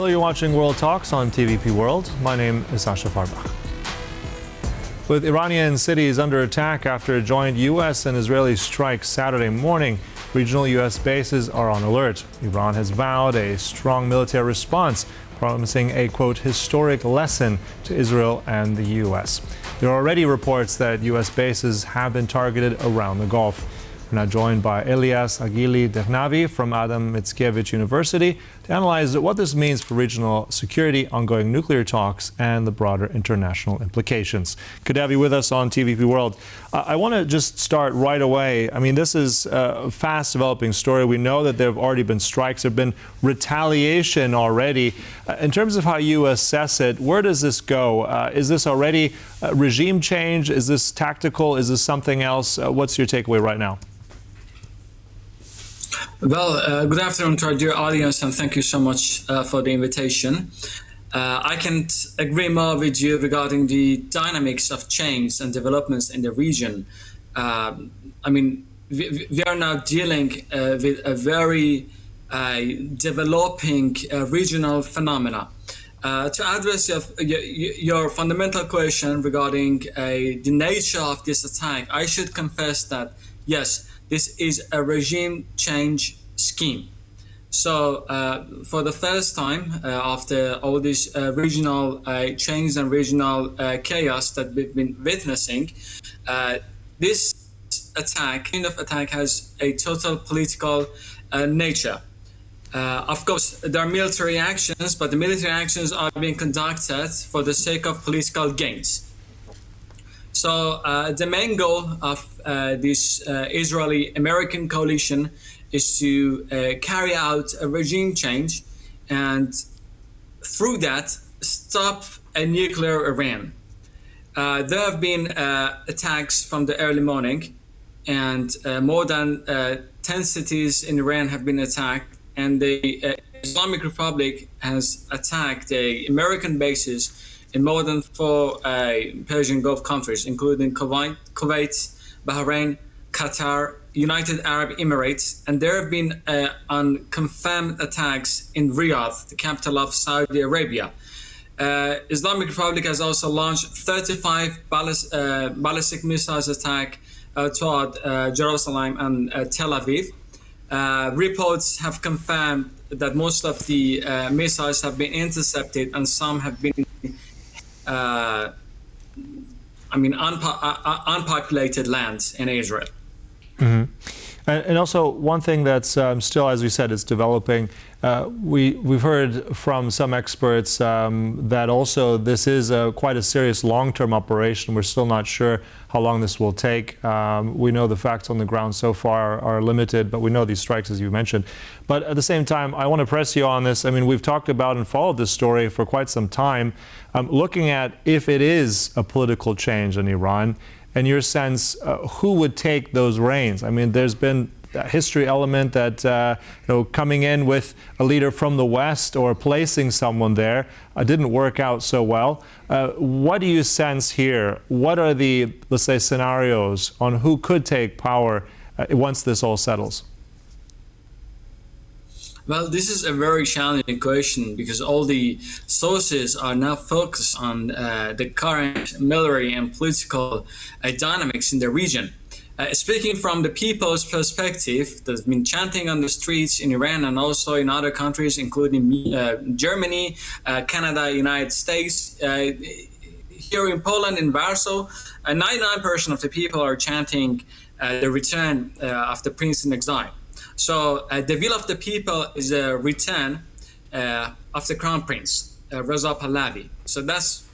Hello, you're watching World Talks on TVP World. My name is Sasha Farbach. With Iranian cities under attack after a joint U.S. and Israeli strike Saturday morning, regional U.S. bases are on alert. Iran has vowed a strong military response, promising a, quote, historic lesson to Israel and the U.S. There are already reports that U.S. bases have been targeted around the Gulf. We're now joined by Elias Aghili Dehnavi from Adam Mickiewicz University to analyze what this means for regional security, ongoing nuclear talks, and the broader international implications. Good to have you with us on TVP World. I want to just start right away. I mean, this is a fast-developing story. We know that there have already been strikes. There have been retaliation already. In terms of how you assess it, where does this go? Is this already regime change? Is this tactical? Is this something else? What's your takeaway right now? Well, good afternoon to our dear audience, and thank you so much for the invitation. I can't agree more with you regarding the dynamics of change and developments in the region. I mean, we are now dealing with a very developing regional phenomena. To address your fundamental question regarding the nature of this attack, I should confess that, yes, this is a regime change scheme. So for the first time, after all this regional change and regional chaos that we've been witnessing, this kind of attack has a total political nature. Of course, there are military actions, but the military actions are being conducted for the sake of political gains. So the main goal of this Israeli-American coalition is to carry out a regime change and through that stop a nuclear Iran. There have been attacks from the early morning, and more than 10 cities in Iran have been attacked, and the Islamic Republic has attacked the American bases in more than 4 Persian Gulf countries, including Kuwait, Bahrain, Qatar, United Arab Emirates, and there have been unconfirmed attacks in Riyadh, the capital of Saudi Arabia. Islamic Republic has also launched 35 ballistic missiles attack toward Jerusalem and Tel Aviv. Reports have confirmed that most of the missiles have been intercepted, and some have been unpopulated lands in Israel. Mm-hmm. And also, one thing that's still, as we said, is developing. We've heard from some experts that also this is quite a serious long-term operation. We're still not sure how long this will take. We know the facts on the ground so far are limited, but we know these strikes, as you mentioned. But at the same time, I want to press you on this. I mean, we've talked about and followed this story for quite some time, looking at if it is a political change in Iran. In your sense, who would take those reins? I mean, there's been a history element that coming in with a leader from the West or placing someone there didn't work out so well. What do you sense here? What are the, let's say, scenarios on who could take power once this all settles? Well, this is a very challenging question because all the sources are now focused on the current military and political dynamics in the region. Speaking from the people's perspective, there's been chanting on the streets in Iran and also in other countries, including Germany, Canada, United States. Here in Poland, in Warsaw, 99% of the people are chanting the return of the prince in exile. So the will of the people is a return of the crown prince, Reza Pahlavi. So that's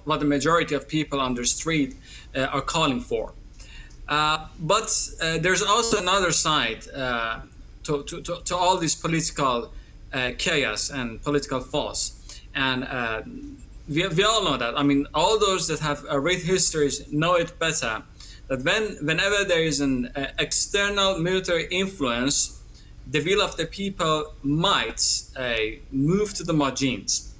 what the majority of people on the street are calling for. But there's also another side to all this political chaos and political force. And we all know that. I mean, all those that have read histories know it better. That whenever there is an external military influence, the will of the people might move to the margins.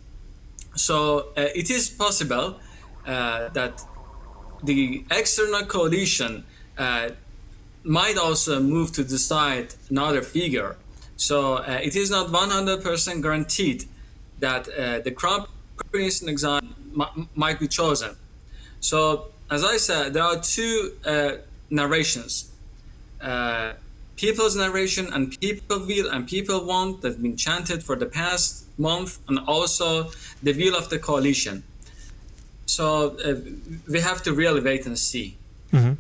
So it is possible that the external coalition might also move to decide another figure. So it is not 100% guaranteed that the crown prince in exile might be chosen. So, as I said, there are two narrations. People's narration and people will and people want that's been chanted for the past month, and also the will of the coalition. So we have to really wait and see. Mm-hmm.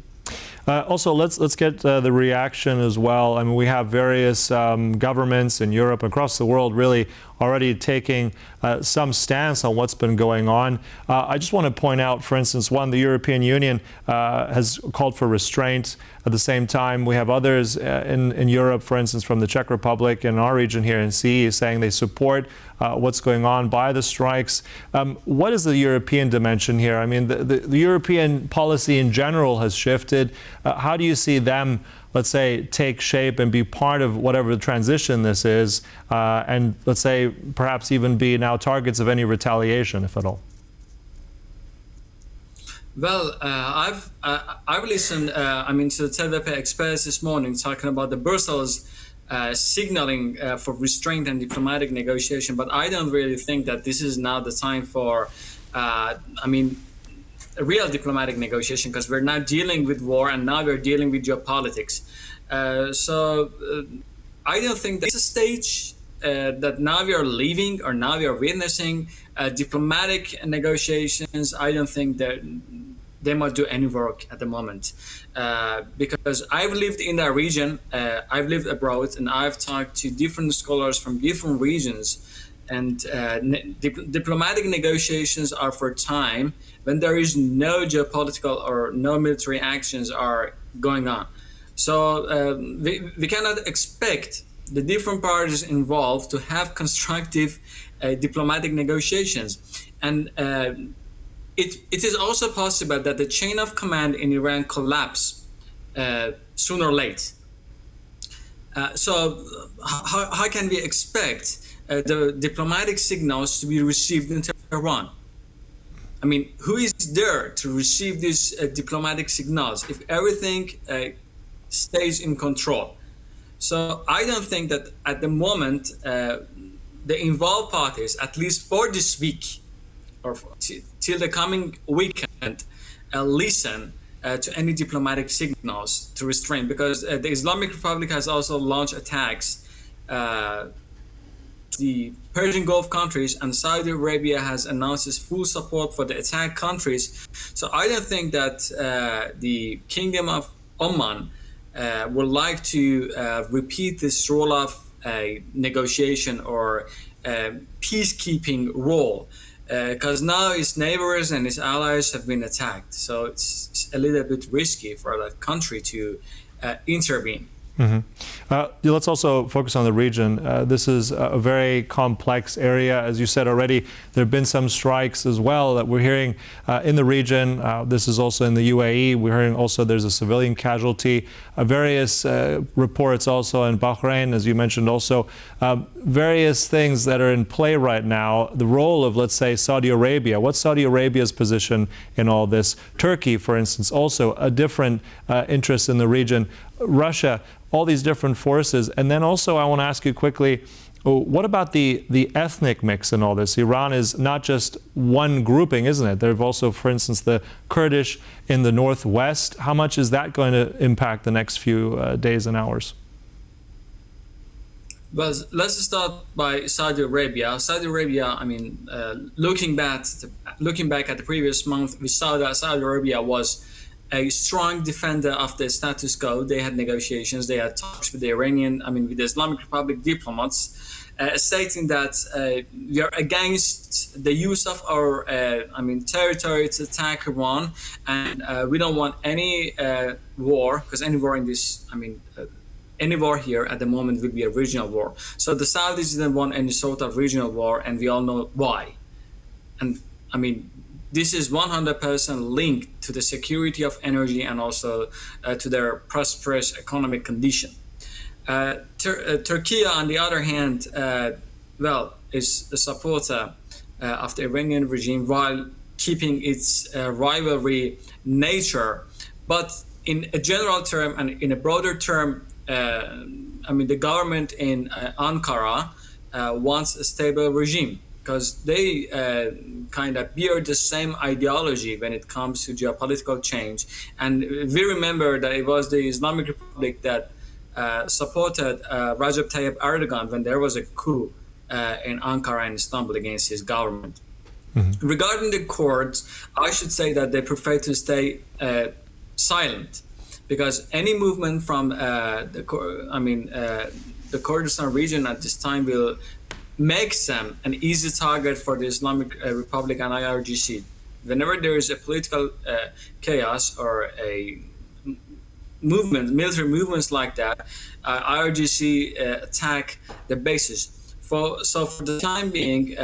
Also, let's get the reaction as well. I mean, we have various governments in Europe, across the world, really already taking some stance on what's been going on. I just want to point out, for instance, one, the European Union has called for restraint. At the same time, we have others in Europe, for instance, from the Czech Republic and our region here in CE, saying they support what's going on by the strikes. What is the European dimension here? I mean, the European policy in general has shifted. How do you see them, let's say, take shape and be part of whatever the transition this is, and let's say perhaps even be now targets of any retaliation, if at all? Well, I've listened, to the TVP Express this morning talking about the Brussels signaling for restraint and diplomatic negotiation, but I don't really think that this is now the time for, a real diplomatic negotiation, because we're now dealing with war and now we're dealing with geopolitics. I don't think that's a stage that now we are leaving or now we are witnessing diplomatic negotiations. I don't think that they might do any work at the moment, because I've lived in that region, I've lived abroad, and I've talked to different scholars from different regions, and diplomatic negotiations are for time when there is no geopolitical or no military actions are going on. So we cannot expect the different parties involved to have constructive diplomatic negotiations. And it is also possible that the chain of command in Iran collapse sooner or later. So how can we expect the diplomatic signals to be received in Tehran? I mean, who is there to receive these diplomatic signals if everything stays in control? So I don't think that at the moment the involved parties, at least for this week or till the coming weekend, listen to any diplomatic signals to restrain, because the Islamic Republic has also launched attacks. The Persian Gulf countries, and Saudi Arabia has announced its full support for the attacked countries. So I don't think that the Kingdom of Oman would like to repeat this role of negotiation or peacekeeping role, because now its neighbors and its allies have been attacked. So it's a little bit risky for that country to intervene. Mm-hmm. Let's also focus on the region. This is a very complex area. As you said already, there have been some strikes as well that we're hearing in the region. This is also in the UAE. We're hearing also there's a civilian casualty. Various reports also in Bahrain, as you mentioned also. Various things that are in play right now. The role of, let's say, Saudi Arabia. What's Saudi Arabia's position in all this? Turkey, for instance, also a different interest in the region. Russia, all these different forces. And then also I want to ask you quickly, what about the ethnic mix in all this? Iran is not just one grouping, isn't it? There are also, for instance, the Kurdish in the northwest. How much is that going to impact the next few days and hours? Well, let's start by Saudi Arabia. Saudi Arabia, looking back at the previous month, we saw that Saudi Arabia was a strong defender of the status quo. They had negotiations, they had talks with the with the Islamic Republic diplomats, stating that we are against the use of our territory to attack Iran, and we don't want any war, because any war in this, any war here at the moment will be a regional war. So the Saudis didn't want any sort of regional war, and we all know why. And this is 100% linked to the security of energy and also to their prosperous economic condition. Turkey, on the other hand, is a supporter of the Iranian regime while keeping its rivalry nature. But in a general term and in a broader term, the government in Ankara wants a stable regime. because they kind of bear the same ideology when it comes to geopolitical change. And we remember that it was the Islamic Republic that supported Recep Tayyip Erdogan when there was a coup in Ankara and Istanbul against his government. Mm-hmm. Regarding the Kurds, I should say that they prefer to stay silent, because any movement from the Kurdistan region at this time will make them an easy target for the Islamic Republic and IRGC. Whenever there is a political chaos or a movement, military movements like that, IRGC attack the bases. So for the time being,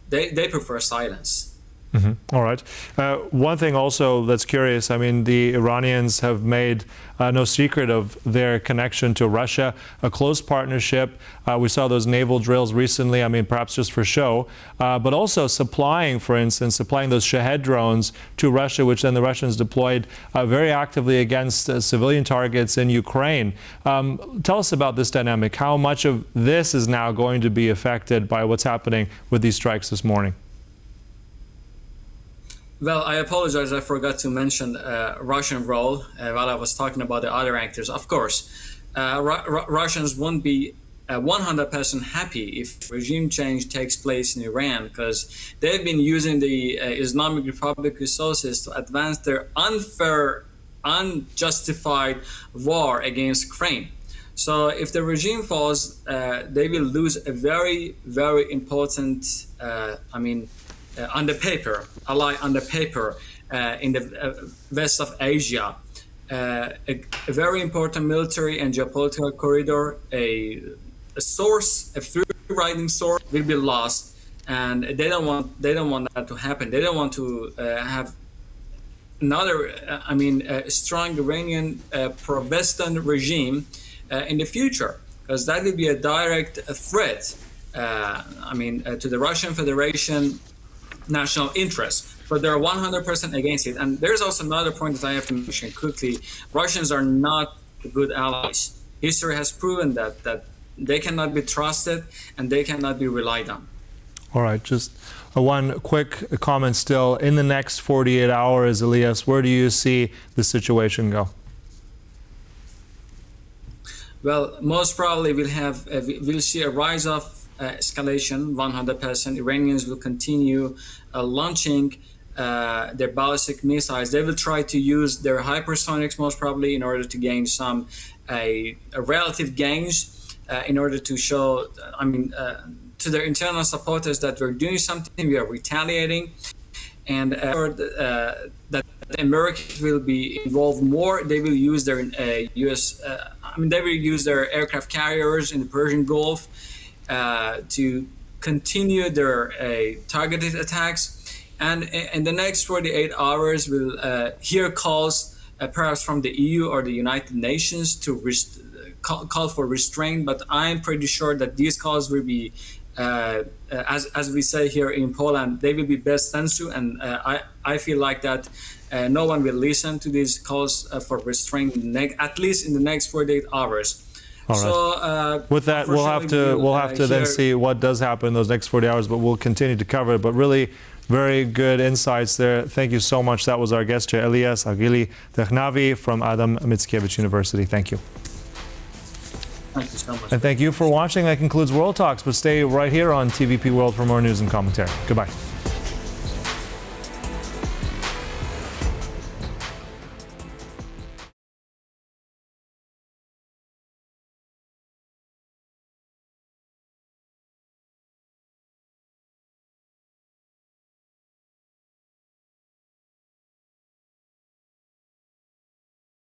they prefer silence. Mm-hmm. All right. One thing also that's curious, I mean, the Iranians have made no secret of their connection to Russia, a close partnership. We saw those naval drills recently, I mean, perhaps just for show, but also supplying, for instance, supplying those Shahed drones to Russia, which then the Russians deployed very actively against civilian targets in Ukraine. Tell us about this dynamic. How much of this is now going to be affected by what's happening with these strikes this morning? Well, I apologize. I forgot to mention Russian role while I was talking about the other actors. Of course, Russians won't be 100% happy if regime change takes place in Iran, because they've been using the Islamic Republic resources to advance their unfair, unjustified war against Ukraine. So if the regime falls, they will lose a very, very important, on the paper, ally on the paper in the west of Asia, a very important military and geopolitical corridor, a source, a free riding source will be lost, and they don't want that to happen. They don't want to have another, a strong Iranian pro-Western regime in the future, because that will be a direct threat, to the Russian Federation national interest. But they're 100% against it. And there's also another point that I have to mention quickly. Russians are not good allies. History has proven that they cannot be trusted and they cannot be relied on. All right, just one quick comment still. In the next 48 hours, Elias, where do you see the situation go? Well, most probably we'll see a rise of escalation, 100%. Iranians will continue launching their ballistic missiles. They will try to use their hypersonics most probably in order to gain some relative gains, in order to show, to their internal supporters that we're doing something, we are retaliating, and that the Americans will be involved more. They will use their they will use their aircraft carriers in the Persian Gulf to continue their targeted attacks. And in the next 48 hours, we'll hear calls perhaps from the EU or the United Nations to call for restraint. But I'm pretty sure that these calls will be, as we say here in Poland, they will be bez sensu. And I feel like that no one will listen to these calls for restraint, at least in the next 48 hours. All right. So, with that, we'll have to then see what does happen in those next 40 hours, but we'll continue to cover it. But really, very good insights there. Thank you so much. That was our guest here, Elias Aghili Dehnavi from Adam Mickiewicz University. Thank you. Thank you so much. And thank you for watching. That concludes World Talks, but stay right here on TVP World for more news and commentary. Goodbye.